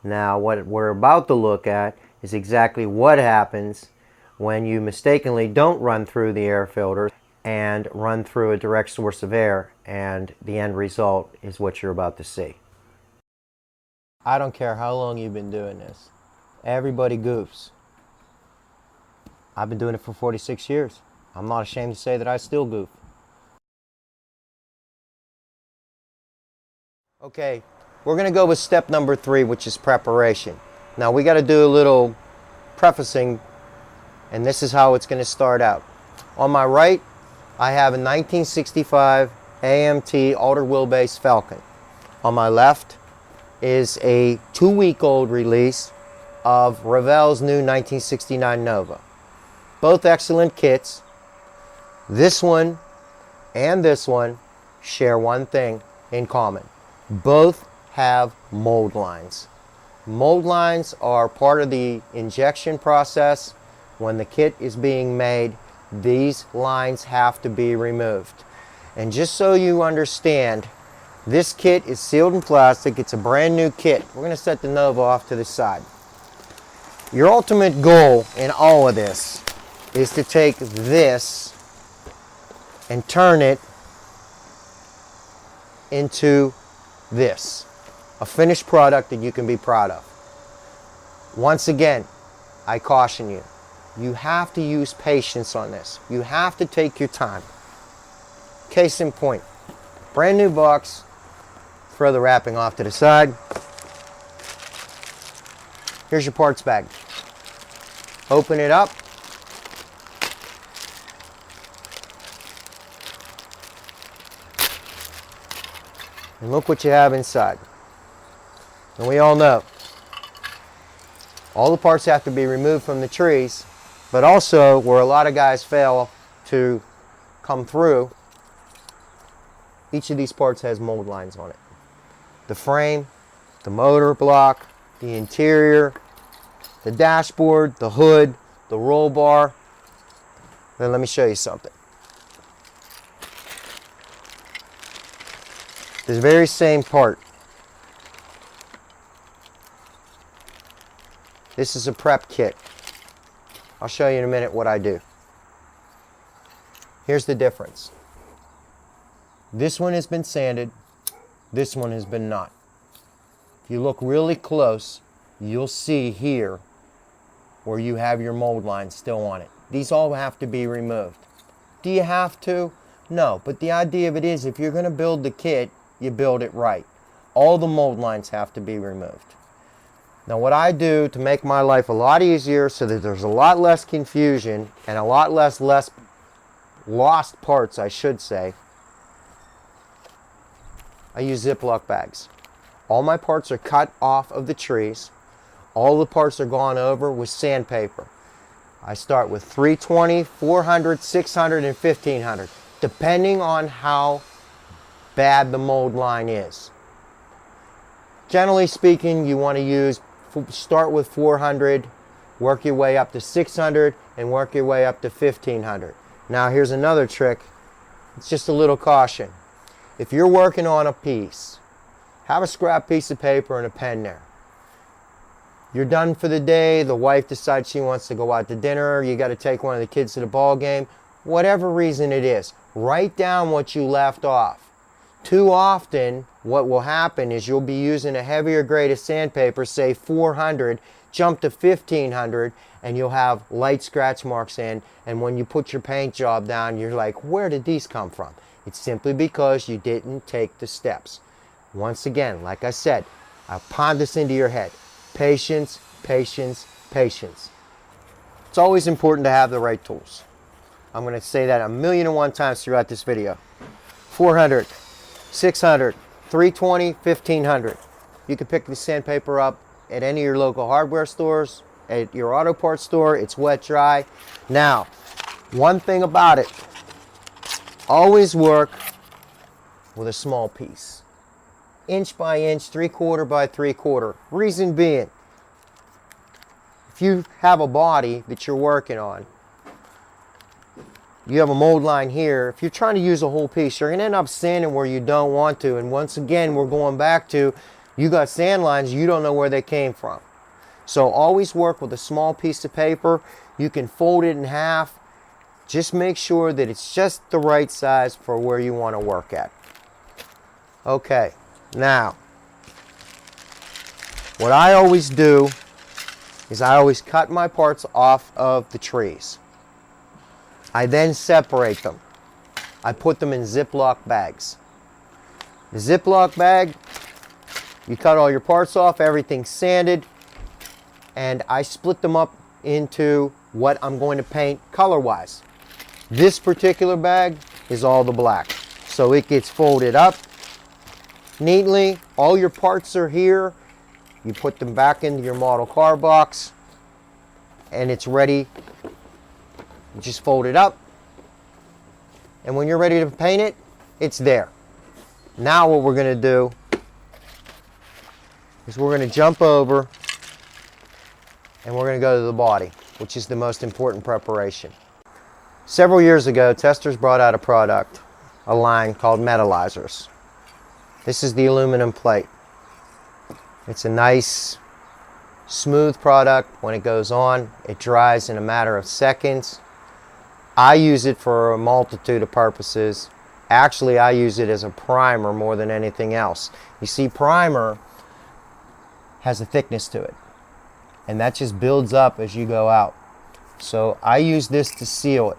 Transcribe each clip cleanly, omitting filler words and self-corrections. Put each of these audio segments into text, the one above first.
Now, what we're about to look at is exactly what happens when you mistakenly don't run through the air filter and run through a direct source of air, and the end result is what you're about to see. I don't care how long you've been doing this. Everybody goofs. I've been doing it for 46 years. I'm not ashamed to say that I still goof. Okay, we're going to go with step number 3, which is preparation. Now we got to do a little prefacing, and this is how it's going to start out. On my right, I have a 1965 AMT Alder wheelbase Falcon. On my left is a 2-week-old release of Revell's new 1969 Nova. Both excellent kits. This one and this one share one thing in common. Both have mold lines. Mold lines are part of the injection process. When the kit is being made, these lines have to be removed. And just so you understand, this kit is sealed in plastic. It's a brand new kit. We're going to set the Nova off to the side. Your ultimate goal in all of this is to take this and turn it into this, a finished product that you can be proud of. Once again, I caution you, you have to use patience on this. You have to take your time. Case in point, brand new box. Throw the wrapping off to the side. Here's your parts bag. Open it up. And look what you have inside. And we all know, all the parts have to be removed from the trees, but also where a lot of guys fail to come through, each of these parts has mold lines on it. The frame, the motor block, the interior, the dashboard, the hood, the roll bar. Then let me show you something. This very same part. This is a prep kit. I'll show you in a minute what I do. Here's the difference. This one has been sanded. This one has been not. If you look really close, you'll see here where you have your mold line still on it. These all have to be removed. Do you have to? No, but the idea of it is if you're going to build the kit, you build it right. All the mold lines have to be removed. Now what I do to make my life a lot easier so that there's a lot less confusion and a lot less lost parts, I should say, I use Ziploc bags. All my parts are cut off of the trees. All the parts are gone over with sandpaper. I start with 320, 400, 600, and 1500, depending on how bad the mold line is. Generally speaking, you want to start with 400, work your way up to 600, and work your way up to 1500. Now here's another trick. It's just a little caution. If you're working on a piece, have a scrap piece of paper and a pen there. You're done for the day, the wife decides she wants to go out to dinner, you got to take one of the kids to the ball game, whatever reason it is, write down what you left off. Too often, what will happen is you'll be using a heavier grade of sandpaper, say 400, jump to 1500, and you'll have light scratch marks in, and when you put your paint job down, you're like, where did these come from? It's simply because you didn't take the steps. Once again, like I said, I'll pound this into your head. Patience, patience, patience. It's always important to have the right tools. I'm going to say that 1,000,001 times throughout this video. 400, 600, 320, 1500. You can pick the sandpaper up at any of your local hardware stores, at your auto parts store. It's wet dry. Now, one thing about it, always work with a small piece. Inch by inch, 3/4 by 3/4. Reason being, if you have a body that you're working on, you have a mold line here, if you're trying to use a whole piece, you're going to end up sanding where you don't want to. And once again, we're going back to You got sand lines, you don't know where they came from. So always work with a small piece of paper. You can fold it in half. Just make sure that it's just the right size for where you want to work at. Okay, now, what I always do is I always cut my parts off of the trees. I then separate them. I put them in Ziploc bags. The Ziploc bag, you cut all your parts off, everything's sanded, and I split them up into what I'm going to paint color-wise. This particular bag is all the black. So it gets folded up neatly. All your parts are here. You put them back into your model car box and it's ready. You just fold it up. And when you're ready to paint it, it's there. Now what we're going to do is we're going to jump over and we're going to go to the body, which is the most important preparation. Several years ago, testers brought out a product, a line called metallizers. This is the aluminum plate. It's a nice, smooth product. When it goes on, it dries in a matter of seconds. I use it for a multitude of purposes. Actually, I use it as a primer more than anything else. You see, primer has a thickness to it, and that just builds up as you go out. So I use this to seal it.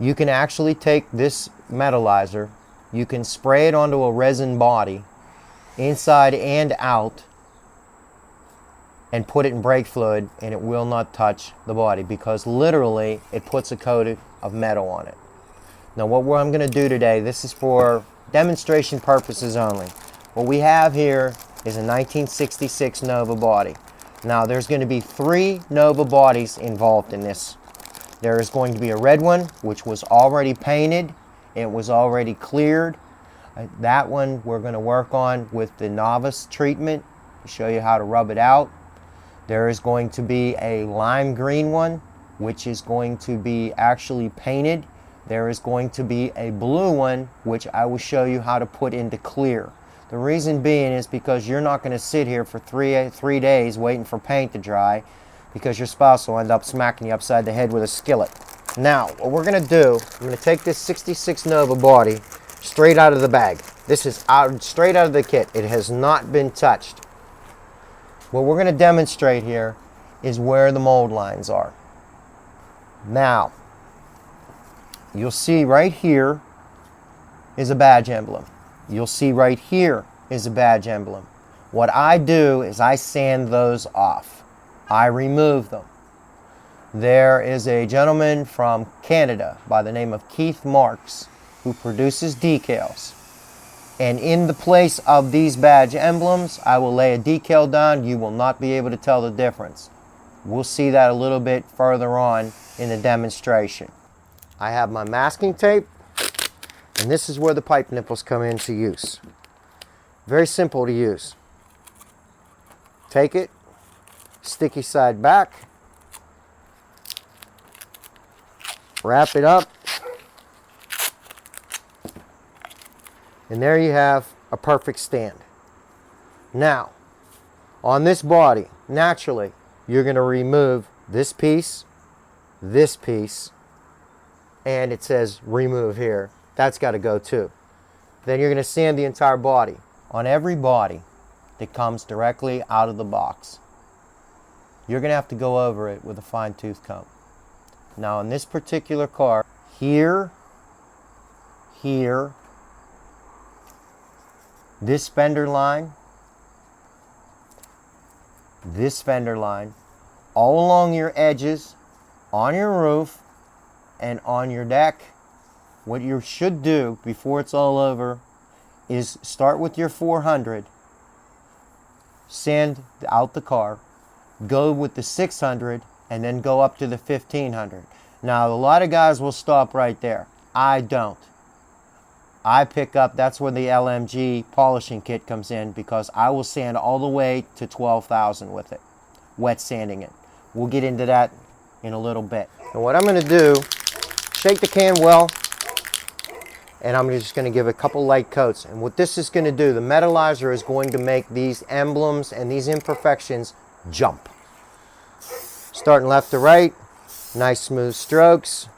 You can actually take this metallizer, you can spray it onto a resin body, inside and out, and put it in brake fluid, and it will not touch the body because literally it puts a coat of metal on it. Now what I'm going to do today, this is for demonstration purposes only. What we have here is a 1966 Nova body. Now there's going to be 3 Nova bodies involved in this. There is going to be a red one, which was already painted. It was already cleared. That one we're going to work on with the novice treatment to show you how to rub it out. There is going to be a lime green one, which is going to be actually painted. There is going to be a blue one, which I will show you how to put into clear. The reason being is because you're not going to sit here for three days waiting for paint to dry, because your spouse will end up smacking you upside the head with a skillet. Now, what we're going to do, I'm going to take this 66 Nova body straight out of the bag. This is straight out of the kit. It has not been touched. What we're going to demonstrate here is where the mold lines are. Now, you'll see right here is a badge emblem. You'll see right here is a badge emblem. What I do is I sand those off. I remove them. There is a gentleman from Canada by the name of Keith Marks who produces decals. And in the place of these badge emblems, I will lay a decal down. You will not be able to tell the difference. We'll see that a little bit further on in the demonstration. I have my masking tape, and this is where the pipe nipples come into use. Very simple to use. Take it, sticky side back, wrap it up, and there you have a perfect stand. Now, on this body, naturally, you're going to remove this piece, and it says remove here. That's got to go too. Then you're going to sand the entire body. On every body that comes directly out of the box, you're going to have to go over it with a fine-tooth comb. Now in this particular car, here, this fender line, all along your edges, on your roof, and on your deck, what you should do before it's all over is start with your 400, sand out the car, go with the 600, and then go up to the 1500. Now, a lot of guys will stop right there. I don't. I pick up, that's where the LMG polishing kit comes in, because I will sand all the way to 12,000 with it, wet sanding it. We'll get into that in a little bit. And what I'm going to do, shake the can well, and I'm just going to give a couple light coats. And what this is going to do, the metallizer is going to make these emblems and these imperfections jump. Starting left to right, nice smooth strokes.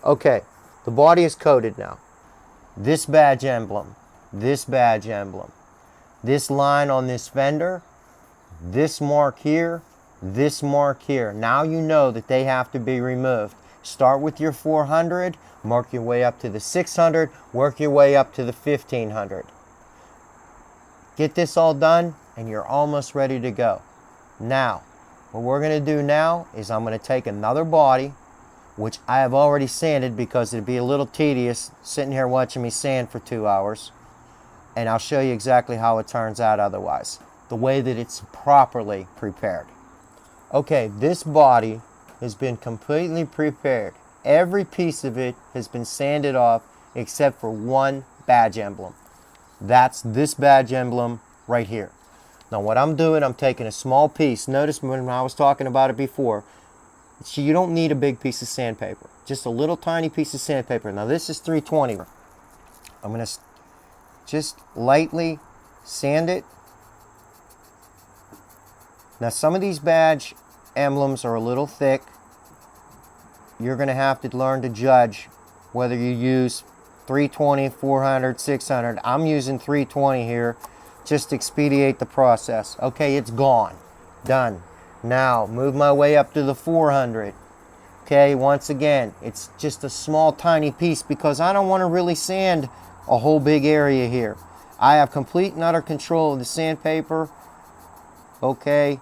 Okay, the body is coated now. This badge emblem, this badge emblem, this line on this fender, this mark here, this mark here. Now you know that they have to be removed. Start with your 400, mark your way up to the 600, work your way up to the 1500. Get this all done and you're almost ready to go. Now, what we're going to do now is I'm going to take another body, which I have already sanded because it'd be a little tedious sitting here watching me sand for 2 hours. And I'll show you exactly how it turns out otherwise, the way that it's properly prepared. Okay, this body has been completely prepared. Every piece of it has been sanded off except for one badge emblem. That's this badge emblem right here. Now what I'm doing, I'm taking a small piece. Notice when I was talking about it before, you don't need a big piece of sandpaper. Just a little tiny piece of sandpaper. Now this is 320. I'm going to just lightly sand it. Now some of these badge emblems are a little thick. You're going to have to learn to judge whether you use 320, 400, 600. I'm using 320 here just to expedite the process. Okay, it's gone. Done. Now, move my way up to the 400. Okay, once again, it's just a small tiny piece because I don't want to really sand a whole big area here. I have complete and utter control of the sandpaper. Okay,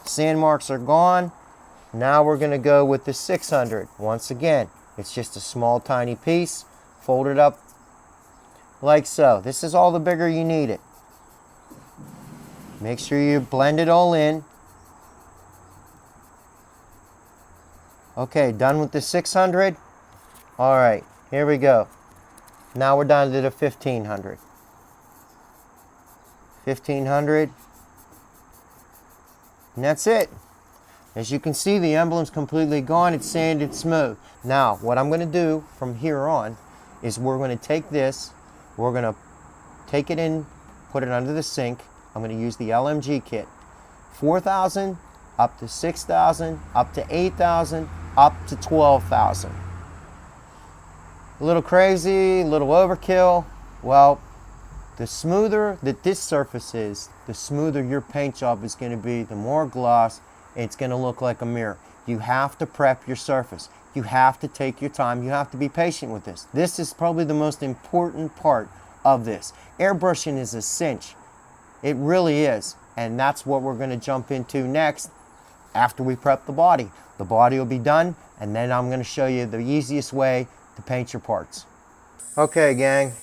sand marks are gone. Now we're going to go with the 600. Once again, it's just a small tiny piece. Fold it up like so. This is all the bigger you need it. Make sure you blend it all in. Okay, done with the 600. All right, here we go. Now we're down to the 1500. 1500. And that's it. As you can see, the emblem's completely gone. It's sanded smooth. Now, what I'm going to do from here on is we're going to take this, we're going to take it in, put it under the sink. I'm going to use the LMG kit. 4,000 up to 6,000, up to 8,000, up to 12,000. A little crazy, a little overkill. Well, the smoother that this surface is, the smoother your paint job is going to be, the more gloss it's going to look like a mirror. You have to prep your surface. You have to take your time. You have to be patient with this. This is probably the most important part of this. Airbrushing is a cinch. It really is. And that's what we're going to jump into next after we prep the body. The body will be done, and then I'm going to show you the easiest way to paint your parts. Okay, gang.